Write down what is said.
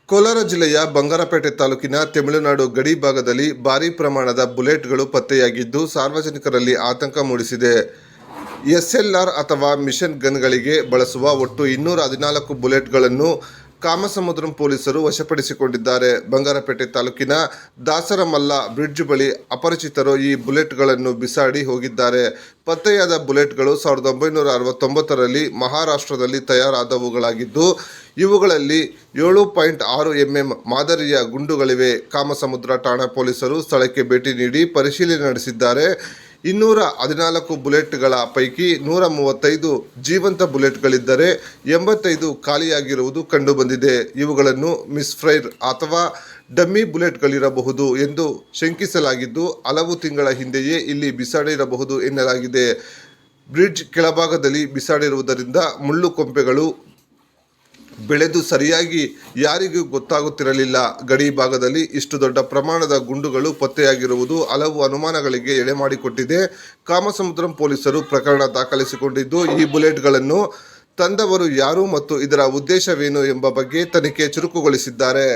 ಕೋಲಾರ ಜಿಲ್ಲೆಯ ಬಂಗಾರಪೇಟೆ ತಾಲೂಕಿನ ತಮಿಳುನಾಡು ಗಡಿ ಭಾಗದಲ್ಲಿ ಭಾರೀ ಪ್ರಮಾಣದ ಬುಲೆಟ್ಗಳು ಪತ್ತೆಯಾಗಿದ್ದು ಸಾರ್ವಜನಿಕರಲ್ಲಿ ಆತಂಕ ಮೂಡಿಸಿದೆ. ಎಸ್ಎಲ್ಆರ್ ಅಥವಾ ಮಿಷನ್ ಗನ್ಗಳಿಗೆ ಬಳಸುವ ಒಟ್ಟು 214 ಬುಲೆಟ್ಗಳನ್ನು ಕಾಮಸಮುದ್ರಂ ಪೊಲೀಸರು ವಶಪಡಿಸಿಕೊಂಡಿದ್ದಾರೆ. ಬಂಗಾರಪೇಟೆ ತಾಲೂಕಿನ ದಾಸರಮಲ್ಲ ಬ್ರಿಡ್ಜ್ ಬಳಿ ಅಪರಿಚಿತರು ಈ ಬುಲೆಟ್ಗಳನ್ನು ಬಿಸಾಡಿ ಹೋಗಿದ್ದಾರೆ. ಪತ್ತೆಯಾದ ಬುಲೆಟ್ಗಳು 1969ರಲ್ಲಿ ಮಹಾರಾಷ್ಟ್ರದಲ್ಲಿ ತಯಾರಾದವುಗಳಾಗಿದ್ದು ಇವುಗಳಲ್ಲಿ 7.6 mm ಮಾದರಿಯ ಗುಂಡುಗಳಿವೆ. ಕಾಮಸಮುದ್ರ ಠಾಣಾ ಪೊಲೀಸರು ಸ್ಥಳಕ್ಕೆ ಭೇಟಿ ನೀಡಿ ಪರಿಶೀಲನೆ ನಡೆಸಿದ್ದಾರೆ. 214 ಬುಲೆಟ್ಗಳ ಪೈಕಿ 135 ಜೀವಂತ ಬುಲೆಟ್ಗಳಿದ್ದರೆ 85 ಖಾಲಿಯಾಗಿರುವುದು ಕಂಡುಬಂದಿದೆ. ಇವುಗಳನ್ನು ಮಿಸ್ಫೈರ್ ಅಥವಾ ಡಮ್ಮಿ ಬುಲೆಟ್ಗಳಿರಬಹುದು ಎಂದು ಶಂಕಿಸಲಾಗಿದ್ದು ಹಲವು ತಿಂಗಳ ಹಿಂದೆಯೇ ಇಲ್ಲಿ ಬಿಸಾಡಿರಬಹುದು ಎನ್ನಲಾಗಿದೆ. ಬ್ರಿಡ್ಜ್ ಕೆಳಭಾಗದಲ್ಲಿ ಬಿಸಾಡಿರುವುದರಿಂದ ಮುಳ್ಳು ಕೊಂಪೆಗಳು ಬೆಳೆದು ಸರಿಯಾಗಿ ಯಾರಿಗೂ ಗೊತ್ತಾಗುತ್ತಿರಲಿಲ್ಲ. ಗಡಿ ಭಾಗದಲ್ಲಿ ಇಷ್ಟು ದೊಡ್ಡ ಪ್ರಮಾಣದ ಗುಂಡುಗಳು ಪತ್ತೆಯಾಗಿರುವುದು ಹಲವು ಅನುಮಾನಗಳಿಗೆ ಎಡೆಮಾಡಿಕೊಟ್ಟಿದೆ. ಕಾಮಸಮುದ್ರಂ ಪೊಲೀಸರು ಪ್ರಕರಣ ದಾಖಲಿಸಿಕೊಂಡಿದ್ದು ಈ ಬುಲೆಟ್ಗಳನ್ನು ತಂದವರು ಯಾರು ಮತ್ತು ಇದರ ಉದ್ದೇಶವೇನು ಎಂಬ ಬಗ್ಗೆ ತನಿಖೆ ಚುರುಕುಗೊಳಿಸಿದ್ದಾರೆ.